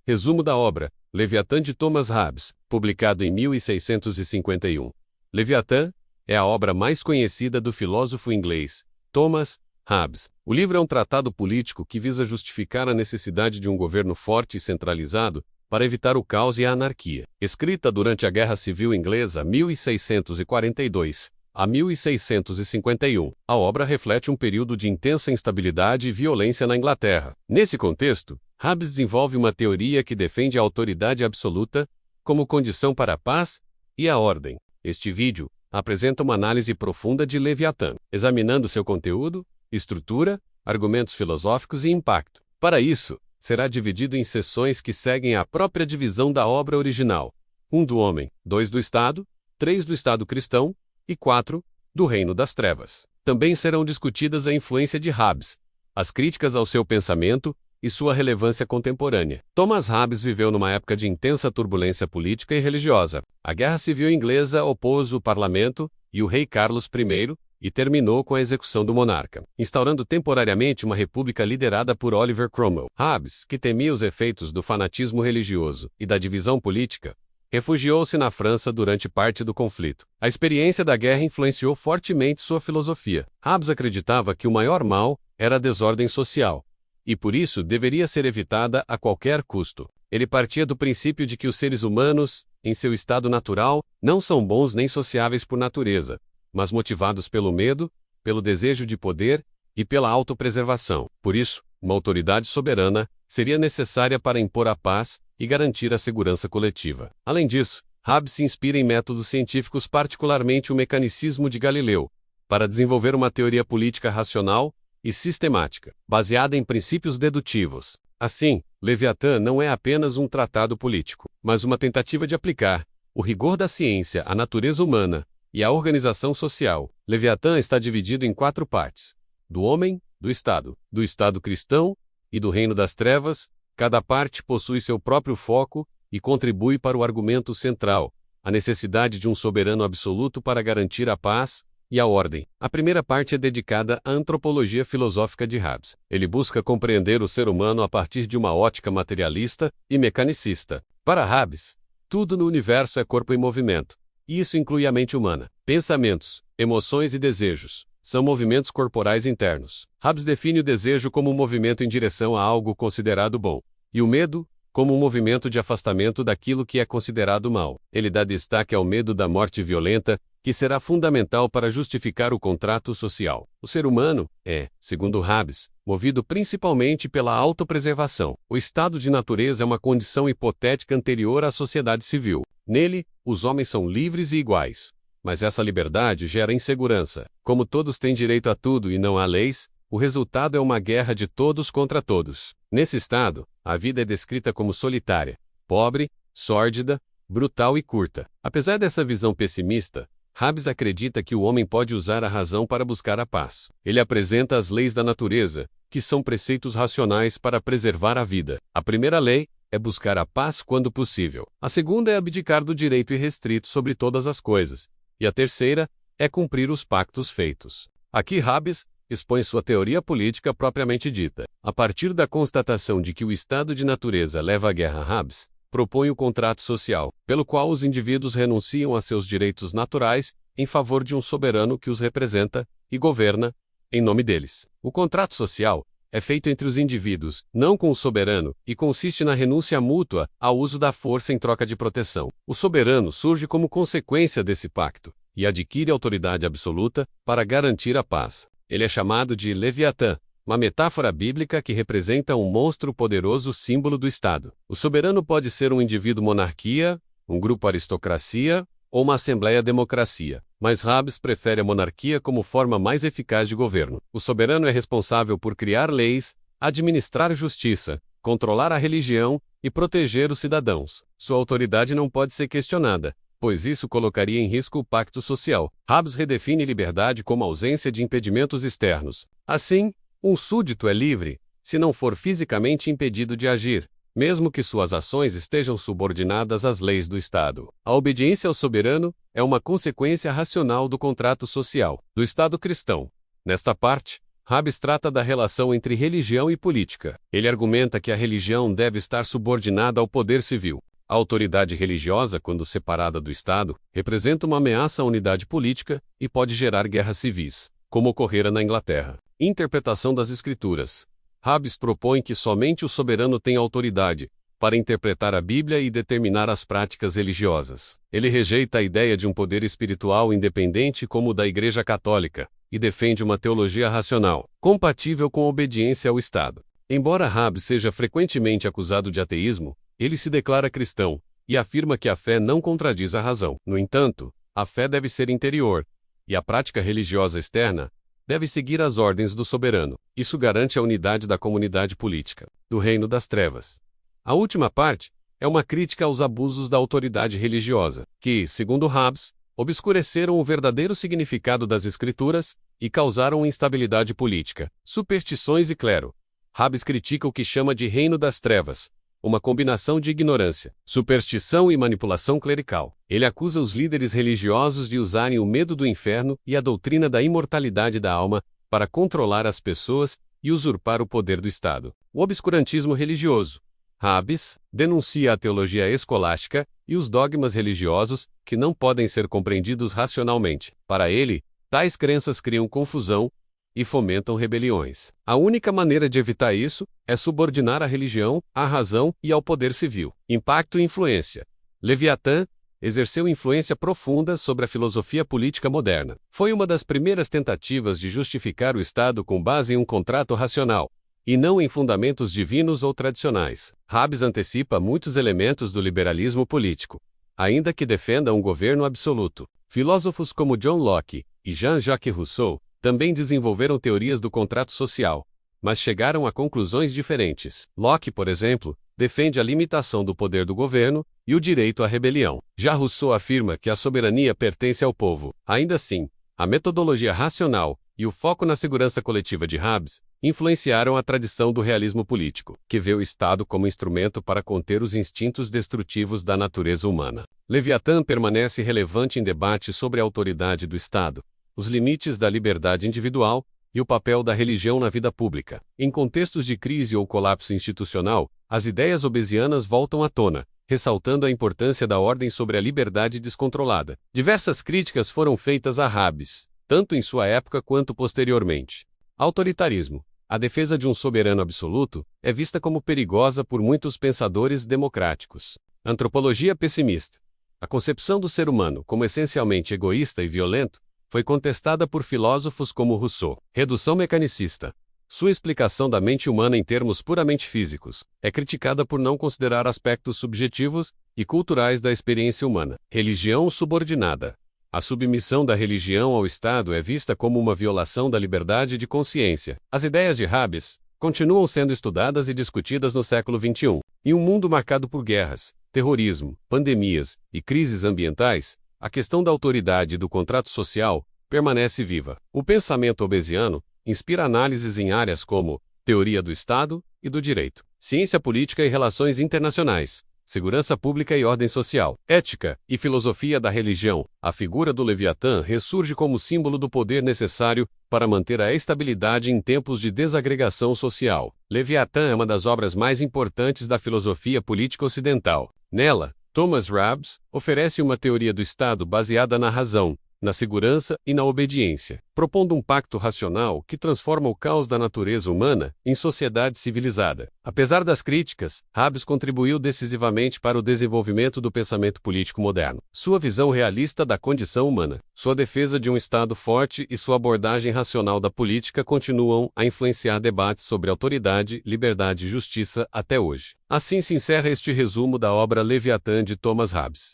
Resumo da obra, Leviatã de Thomas Hobbes, publicado em 1651. Leviatã é a obra mais conhecida do filósofo inglês, Thomas Hobbes. O livro é um tratado político que visa justificar a necessidade de um governo forte e centralizado para evitar o caos e a anarquia. Escrita durante a Guerra Civil Inglesa 1642 a 1651, a obra reflete um período de intensa instabilidade e violência na Inglaterra. Nesse contexto, Hobbes desenvolve uma teoria que defende a autoridade absoluta como condição para a paz e a ordem. Este vídeo apresenta uma análise profunda de Leviatã, examinando seu conteúdo, estrutura, argumentos filosóficos e impacto. Para isso, será dividido em seções que seguem a própria divisão da obra original: 1 do homem, 2 do Estado, 3 do Estado cristão e 4 do reino das trevas. Também serão discutidas a influência de Hobbes, as críticas ao seu pensamento e sua relevância contemporânea. Thomas Hobbes viveu numa época de intensa turbulência política e religiosa. A Guerra Civil Inglesa opôs o parlamento e o rei Carlos I e terminou com a execução do monarca, instaurando temporariamente uma república liderada por Oliver Cromwell. Hobbes, que temia os efeitos do fanatismo religioso e da divisão política, refugiou-se na França durante parte do conflito. A experiência da guerra influenciou fortemente sua filosofia. Hobbes acreditava que o maior mal era a desordem social, e por isso deveria ser evitada a qualquer custo. Ele partia do princípio de que os seres humanos, em seu estado natural, não são bons nem sociáveis por natureza, mas motivados pelo medo, pelo desejo de poder e pela autopreservação. Por isso, uma autoridade soberana seria necessária para impor a paz e garantir a segurança coletiva. Além disso, Hobbes se inspira em métodos científicos, particularmente o mecanicismo de Galileu, para desenvolver uma teoria política racional e sistemática, baseada em princípios dedutivos. Assim, Leviatã não é apenas um tratado político, mas uma tentativa de aplicar o rigor da ciência à natureza humana e à organização social. Leviatã está dividido em 4 partes: do homem, do Estado cristão e do reino das trevas. Cada parte possui seu próprio foco e contribui para o argumento central, a necessidade de um soberano absoluto para garantir a paz e a ordem. A primeira parte é dedicada à antropologia filosófica de Hobbes. Ele busca compreender o ser humano a partir de uma ótica materialista e mecanicista. Para Hobbes, tudo no universo é corpo em movimento, e isso inclui a mente humana. Pensamentos, emoções e desejos são movimentos corporais internos. Hobbes define o desejo como um movimento em direção a algo considerado bom, e o medo como um movimento de afastamento daquilo que é considerado mal. Ele dá destaque ao medo da morte violenta, que será fundamental para justificar o contrato social. O ser humano é, segundo Hobbes, movido principalmente pela autopreservação. O estado de natureza é uma condição hipotética anterior à sociedade civil. Nele, os homens são livres e iguais. Mas essa liberdade gera insegurança. Como todos têm direito a tudo e não há leis, o resultado é uma guerra de todos contra todos. Nesse estado, a vida é descrita como solitária, pobre, sórdida, brutal e curta. Apesar dessa visão pessimista, Hobbes acredita que o homem pode usar a razão para buscar a paz. Ele apresenta as leis da natureza, que são preceitos racionais para preservar a vida. A primeira lei é buscar a paz quando possível. A segunda é abdicar do direito irrestrito sobre todas as coisas. E a terceira é cumprir os pactos feitos. Aqui Hobbes expõe sua teoria política propriamente dita. A partir da constatação de que o estado de natureza leva à guerra, Hobbes propõe o contrato social, pelo qual os indivíduos renunciam a seus direitos naturais em favor de um soberano que os representa e governa em nome deles. O contrato social é feito entre os indivíduos, não com o soberano, e consiste na renúncia mútua ao uso da força em troca de proteção. O soberano surge como consequência desse pacto e adquire autoridade absoluta para garantir a paz. Ele é chamado de Leviatã, uma metáfora bíblica que representa um monstro poderoso, símbolo do Estado. O soberano pode ser um indivíduo monarquia, um grupo aristocracia ou uma assembleia democracia, mas Hobbes prefere a monarquia como forma mais eficaz de governo. O soberano é responsável por criar leis, administrar justiça, controlar a religião e proteger os cidadãos. Sua autoridade não pode ser questionada, pois isso colocaria em risco o pacto social. Hobbes redefine liberdade como ausência de impedimentos externos. Assim, um súdito é livre, se não for fisicamente impedido de agir, mesmo que suas ações estejam subordinadas às leis do Estado. A obediência ao soberano é uma consequência racional do contrato social do Estado cristão. Nesta parte, Hobbes trata da relação entre religião e política. Ele argumenta que a religião deve estar subordinada ao poder civil. A autoridade religiosa, quando separada do Estado, representa uma ameaça à unidade política e pode gerar guerras civis, como ocorrera na Inglaterra. Interpretação das Escrituras. Hobbes propõe que somente o soberano tem autoridade para interpretar a Bíblia e determinar as práticas religiosas. Ele rejeita a ideia de um poder espiritual independente como o da Igreja Católica e defende uma teologia racional, compatível com a obediência ao Estado. Embora Hobbes seja frequentemente acusado de ateísmo, ele se declara cristão e afirma que a fé não contradiz a razão. No entanto, a fé deve ser interior, e a prática religiosa externa deve seguir as ordens do soberano. Isso garante a unidade da comunidade política, do reino das trevas. A última parte é uma crítica aos abusos da autoridade religiosa, que, segundo Hobbes, obscureceram o verdadeiro significado das Escrituras e causaram instabilidade política, superstições e clero. Hobbes critica o que chama de reino das trevas, uma combinação de ignorância, superstição e manipulação clerical. Ele acusa os líderes religiosos de usarem o medo do inferno e a doutrina da imortalidade da alma para controlar as pessoas e usurpar o poder do Estado. O obscurantismo religioso. Hobbes denuncia a teologia escolástica e os dogmas religiosos que não podem ser compreendidos racionalmente. Para ele, tais crenças criam confusão e fomentam rebeliões. A única maneira de evitar isso é subordinar a religião à razão e ao poder civil. Impacto e influência. Leviatã exerceu influência profunda sobre a filosofia política moderna. Foi uma das primeiras tentativas de justificar o Estado com base em um contrato racional, e não em fundamentos divinos ou tradicionais. Hobbes antecipa muitos elementos do liberalismo político, ainda que defenda um governo absoluto. Filósofos como John Locke e Jean-Jacques Rousseau também desenvolveram teorias do contrato social, mas chegaram a conclusões diferentes. Locke, por exemplo, defende a limitação do poder do governo e o direito à rebelião. Já Rousseau afirma que a soberania pertence ao povo. Ainda assim, a metodologia racional e o foco na segurança coletiva de Hobbes influenciaram a tradição do realismo político, que vê o Estado como instrumento para conter os instintos destrutivos da natureza humana. Leviatã permanece relevante em debates sobre a autoridade do Estado, os limites da liberdade individual e o papel da religião na vida pública. Em contextos de crise ou colapso institucional, as ideias hobbesianas voltam à tona, ressaltando a importância da ordem sobre a liberdade descontrolada. Diversas críticas foram feitas a Hobbes, tanto em sua época quanto posteriormente. Autoritarismo. A defesa de um soberano absoluto é vista como perigosa por muitos pensadores democráticos. Antropologia pessimista. A concepção do ser humano como essencialmente egoísta e violento foi contestada por filósofos como Rousseau. Redução mecanicista. Sua explicação da mente humana em termos puramente físicos é criticada por não considerar aspectos subjetivos e culturais da experiência humana. Religião subordinada. A submissão da religião ao Estado é vista como uma violação da liberdade de consciência. As ideias de Hobbes continuam sendo estudadas e discutidas no século XXI. Em um mundo marcado por guerras, terrorismo, pandemias e crises ambientais, a questão da autoridade e do contrato social permanece viva. O pensamento hobbesiano inspira análises em áreas como teoria do Estado e do direito, ciência política e relações internacionais, segurança pública e ordem social, ética e filosofia da religião. A figura do Leviatã ressurge como símbolo do poder necessário para manter a estabilidade em tempos de desagregação social. Leviatã é uma das obras mais importantes da filosofia política ocidental. Nela, Thomas Hobbes oferece uma teoria do Estado baseada na razão, na segurança e na obediência, propondo um pacto racional que transforma o caos da natureza humana em sociedade civilizada. Apesar das críticas, Hobbes contribuiu decisivamente para o desenvolvimento do pensamento político moderno. Sua visão realista da condição humana, sua defesa de um Estado forte e sua abordagem racional da política continuam a influenciar debates sobre autoridade, liberdade e justiça até hoje. Assim se encerra este resumo da obra Leviatã de Thomas Hobbes.